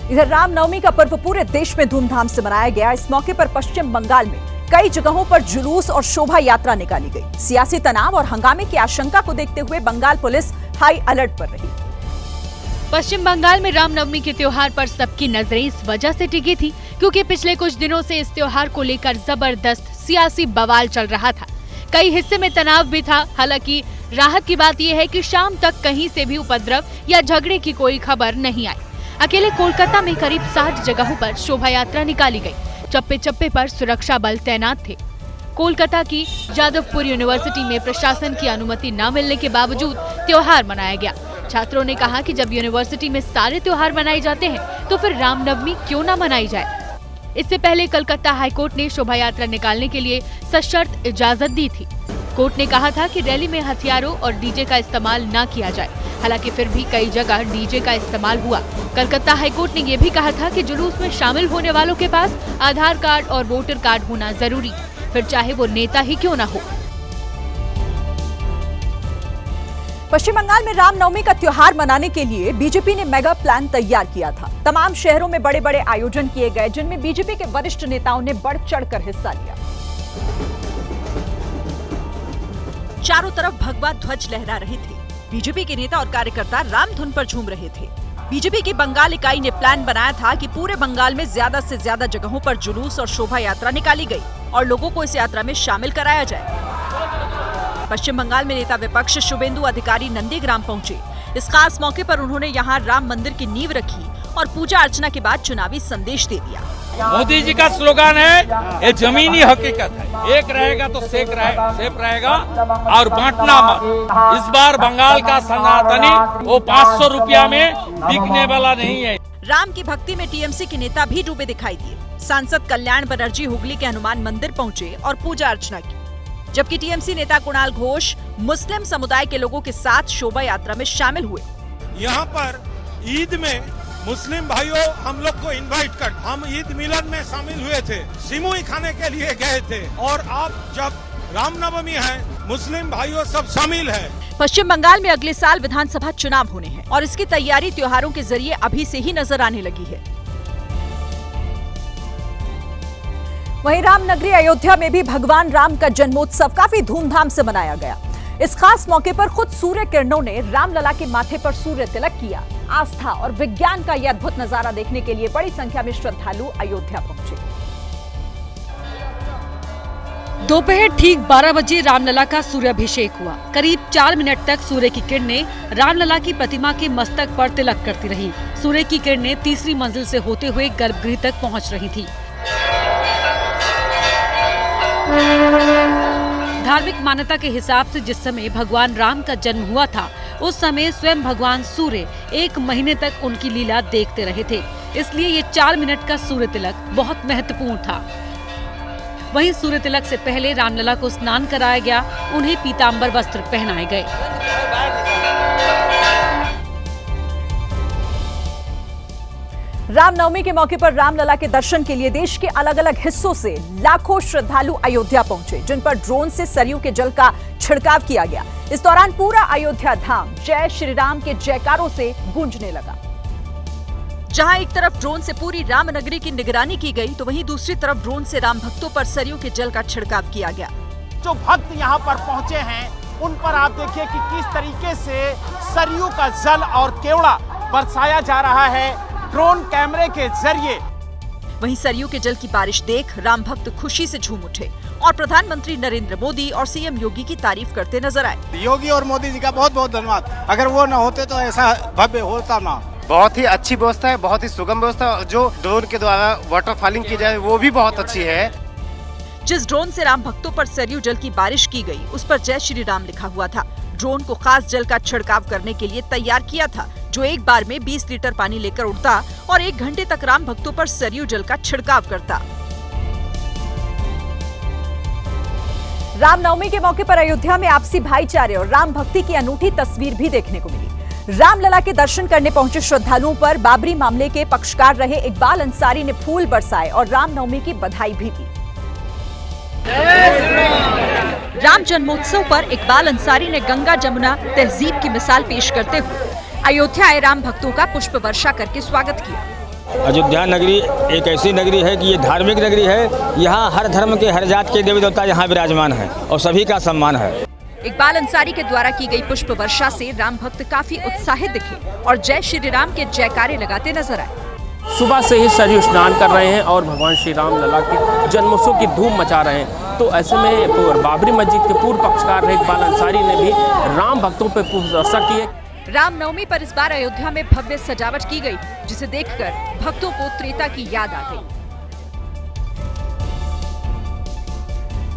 इधर रामनवमी का पर्व पूरे देश में धूमधाम से मनाया गया। इस मौके पर पश्चिम बंगाल में कई जगहों पर जुलूस और शोभा यात्रा निकाली गई। सियासी तनाव और हंगामे की आशंका को देखते हुए बंगाल पुलिस हाई अलर्ट पर रही। पश्चिम बंगाल में रामनवमी के त्योहार पर सबकी नजरें इस वजह से टिकी थी क्योंकि पिछले कुछ दिनों से इस त्योहार को लेकर जबरदस्त सियासी बवाल चल रहा था। कई हिस्से में तनाव भी था। हालांकि राहत की बात यह है कि शाम तक कहीं से भी उपद्रव या झगड़े की कोई खबर नहीं आई। अकेले कोलकाता में करीब 60 जगहों पर शोभा यात्रा निकाली गई। चप्पे चप्पे पर सुरक्षा बल तैनात थे। कोलकाता की जादवपुर यूनिवर्सिटी में प्रशासन की अनुमति न मिलने के बावजूद त्योहार मनाया गया। छात्रों ने कहा कि जब यूनिवर्सिटी में सारे त्योहार मनाए जाते हैं तो फिर रामनवमी क्यों न मनाई जाए। इससे पहले कलकत्ता हाईकोर्ट ने शोभा यात्रा निकालने के लिए सशर्त इजाजत दी थी। कोर्ट ने कहा था कि रैली में हथियारों और डीजे का इस्तेमाल न किया जाए। हालांकि फिर भी कई जगह डीजे का इस्तेमाल हुआ। कलकत्ता हाईकोर्ट ने यह भी कहा था कि जुलूस में शामिल होने वालों के पास आधार कार्ड और वोटर कार्ड होना जरूरी, फिर चाहे वो नेता ही क्यों न हो। पश्चिम बंगाल में रामनवमी का त्योहार मनाने के लिए बीजेपी ने मेगा प्लान तैयार किया था। तमाम शहरों में बड़े बड़े आयोजन किए गए जिनमें बीजेपी के वरिष्ठ नेताओं ने बढ़ चढ़कर हिस्सा लिया। चारों तरफ भगवा ध्वज लहरा रहे थे। बीजेपी के नेता और कार्यकर्ता रामधुन पर झूम रहे थे। बीजेपी की बंगाल इकाई ने प्लान बनाया था कि पूरे बंगाल में ज्यादा से ज्यादा जगहों पर जुलूस और शोभा यात्रा निकाली गई और लोगों को इस यात्रा में शामिल कराया जाए। पश्चिम बंगाल में नेता विपक्ष शुभेंदु अधिकारी नंदीग्राम पहुंचे। इस खास मौके पर उन्होंने यहां राम मंदिर की नींव रखी और पूजा अर्चना के बाद चुनावी संदेश दे दिया। मोदी जी का स्लोगन है, ये जमीनी हकीकत है, एक रहेगा तो सेफ रहेगा और बांटना मत। इस बार बंगाल का सनातनी वो 500 रुपया में बिकने वाला नहीं है। राम की भक्ति में टीएमसी के नेता भी डूबे दिखाई दिए। सांसद कल्याण बनर्जी हुगली के हनुमान मंदिर पहुंचे और पूजा अर्चना की, जबकि टीएमसी नेता कुणाल घोष मुस्लिम समुदाय के लोगों के साथ शोभा यात्रा में शामिल हुए। यहाँ पर ईद में मुस्लिम भाइयों हम लोग को इनवाइट कर, हम ईद मिलन में शामिल हुए थे, सिमुई खाने के लिए गए थे और अब जब रामनवमी है मुस्लिम भाइयों सब शामिल है। पश्चिम बंगाल में अगले साल विधानसभा चुनाव होने हैं और इसकी तैयारी त्योहारों के जरिए अभी से ही नजर आने लगी है। वहीं रामनगरी अयोध्या में भी भगवान राम का जन्मोत्सव काफी धूमधाम से मनाया गया। इस खास मौके पर खुद सूर्य किरणों ने रामलला के माथे पर सूर्य तिलक किया। आस्था और विज्ञान का यह अद्भुत नजारा देखने के लिए बड़ी संख्या में श्रद्धालु अयोध्या पहुंचे। दोपहर ठीक 12 बजे रामलला का सूर्याभिषेक हुआ। करीब 4 मिनट तक सूर्य की किरणें रामलला की प्रतिमा के मस्तक पर तिलक करती रहीं। सूर्य की किरणें तीसरी मंजिल से होते हुए गर्भगृह तक पहुंच रही थी। धार्मिक मान्यता के हिसाब से जिस समय भगवान राम का जन्म हुआ था उस समय स्वयं भगवान सूर्य 1 महीने तक उनकी लीला देखते रहे थे, इसलिए ये 4 मिनट का सूर्य तिलक बहुत महत्वपूर्ण था। वहीं सूर्य तिलक से पहले रामलला को स्नान कराया गया, उन्हें पीतांबर वस्त्र पहनाए गए। रामनवमी के मौके पर रामलला के दर्शन के लिए देश के अलग अलग हिस्सों से लाखों श्रद्धालु अयोध्या पहुंचे, जिन पर ड्रोन से सरयू के जल का छिड़काव किया गया। इस दौरान पूरा अयोध्या धाम जय श्री राम के जयकारों से गूंजने लगा। जहां एक तरफ ड्रोन से पूरी रामनगरी की निगरानी की गई तो वहीं दूसरी तरफ ड्रोन से राम भक्तों पर सरयू के जल का छिड़काव किया गया। जो भक्त यहाँ पर पहुँचे हैं उन पर आप देखिए कि किस तरीके से सरयू का जल और केवड़ा बरसाया जा रहा है ड्रोन कैमरे के जरिए। वहीं सरयू के जल की बारिश देख राम भक्त खुशी से झूम उठे और प्रधानमंत्री नरेंद्र मोदी और सीएम योगी की तारीफ करते नजर आए। योगी और मोदी जी का बहुत बहुत धन्यवाद। अगर वो न होते तो ऐसा भव्य होता ना। बहुत ही अच्छी व्यवस्था है, बहुत ही सुगम व्यवस्था। जो ड्रोन के द्वारा वाटर फॉलिंग की जाए वो भी बहुत अच्छी है। जिस ड्रोन से राम भक्तों पर सरयू जल की बारिश की गई उस पर जय श्री राम लिखा हुआ था। ड्रोन को खास जल का छिड़काव करने के लिए तैयार किया था, जो एक बार में 20 लीटर पानी लेकर उड़ता और 1 घंटे तक राम भक्तों पर सरयू जल का छिड़काव करता। रामनवमी के मौके पर अयोध्या में आपसी भाईचारे और राम भक्ति की अनूठी तस्वीर भी देखने को मिली। रामलला के दर्शन करने पहुंचे श्रद्धालुओं पर बाबरी मामले के पक्षकार रहे इकबाल अंसारी ने फूल बरसाए और रामनवमी की बधाई भी दी। राम जन्मोत्सव पर इकबाल अंसारी ने गंगा जमुना तहजीब की मिसाल पेश करते हुए अयोध्या आए राम भक्तों का पुष्प वर्षा करके स्वागत किया। अयोध्या नगरी एक ऐसी नगरी है कि ये धार्मिक नगरी है। यहाँ हर धर्म के हर जात के देवी देवता यहाँ विराजमान है और सभी का सम्मान है। इकबाल अंसारी के द्वारा की गई पुष्प वर्षा से राम भक्त काफी उत्साहित दिखे और जय श्री राम के जयकारे लगाते नजर आए। सुबह से ही सरयू स्नान कर रहे हैं और भगवान श्री राम लला के जन्मोत्सव की धूम मचा रहे हैं। तो ऐसे में बाबरी मस्जिद के पूर्व पक्षकार इकबाल अंसारी ने भी राम भक्तों पर पुष्प वर्षा की है। रामनवमी पर इस बार अयोध्या में भव्य सजावट की गई, जिसे देखकर भक्तों को त्रेता की याद आ गई।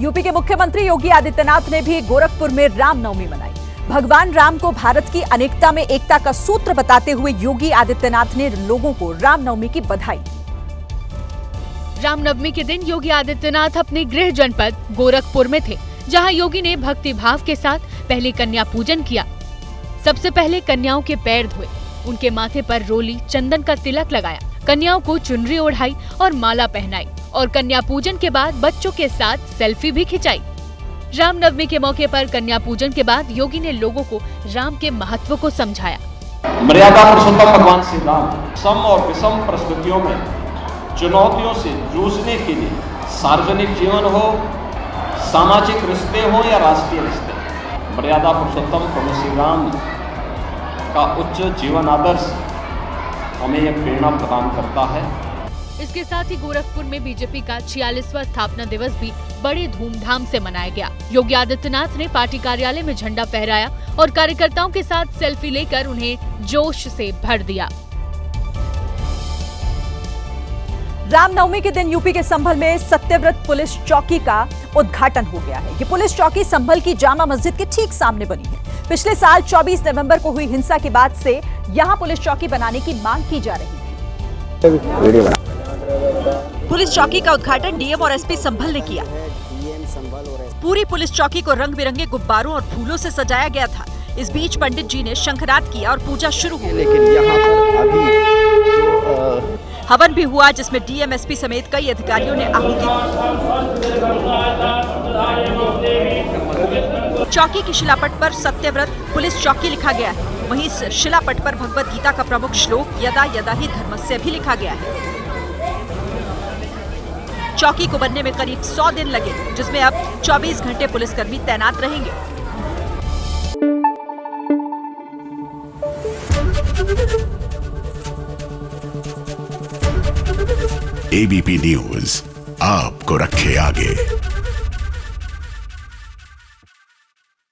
यूपी के मुख्यमंत्री योगी आदित्यनाथ ने भी गोरखपुर में रामनवमी मनाई। भगवान राम को भारत की अनेकता में एकता का सूत्र बताते हुए योगी आदित्यनाथ ने लोगों को रामनवमी की बधाई। रामनवमी के दिन योगी आदित्यनाथ अपने गृह जनपद गोरखपुर में थे, जहां योगी ने भक्ति भाव के साथ पहले कन्या पूजन किया। सबसे पहले कन्याओं के पैर धोए, उनके माथे पर रोली चंदन का तिलक लगाया, कन्याओं को चुनरी ओढ़ाई और माला पहनाई और कन्या पूजन के बाद बच्चों के साथ सेल्फी भी खिंचाई। रामनवमी के मौके पर कन्या पूजन के बाद योगी ने लोगों को राम के महत्व को समझाया। मर्यादा पुरुषोत्तम भगवान श्री राम सम और विषम परिस्थितियों में चुनौतियों से जूझने के लिए सार्वजनिक जीवन हो, सामाजिक रिश्ते हो या राष्ट्रीय रिश्ते, मर्यादा पुरुषोत्तम प्रभु श्री राम का उच्च जीवन आदर्श हमें यह प्रेरणा प्रदान करता है। इसके साथ ही गोरखपुर में बीजेपी का 46वां स्थापना दिवस भी बड़े धूमधाम से मनाया गया। योगी आदित्यनाथ ने पार्टी कार्यालय में झंडा फहराया और कार्यकर्ताओं के साथ सेल्फी लेकर उन्हें जोश से भर दिया। रामनवमी के दिन यूपी के संभल में सत्यव्रत पुलिस चौकी का उद्घाटन हो गया है। ये पुलिस चौकी संभल की जामा मस्जिद के ठीक सामने बनी है। पिछले साल 24 नवंबर को हुई हिंसा के बाद से यहां पुलिस चौकी बनाने की मांग की जा रही थी। पुलिस चौकी का उद्घाटन डीएम और एसपी संभल ने किया। पूरी पुलिस चौकी को रंग बिरंगे गुब्बारों और फूलों से सजाया गया था। इस बीच पंडित जी ने शंखनाद किया और पूजा शुरू हो गई। लेकिन यहाँ पर अभी हवन भी हुआ, जिसमें डीएम एसपी समेत कई अधिकारियों ने आहुति दी। चौकी की शिलापट पर सत्यव्रत पुलिस चौकी लिखा गया है। वहीं इस शिलापट पर भगवत गीता का प्रमुख श्लोक यदा यदा ही धर्मस्य भी लिखा गया है। चौकी को बनने में करीब 100 दिन लगे, जिसमें अब 24 घंटे पुलिसकर्मी तैनात रहेंगे। एबीपी न्यूज आपको रखे आगे।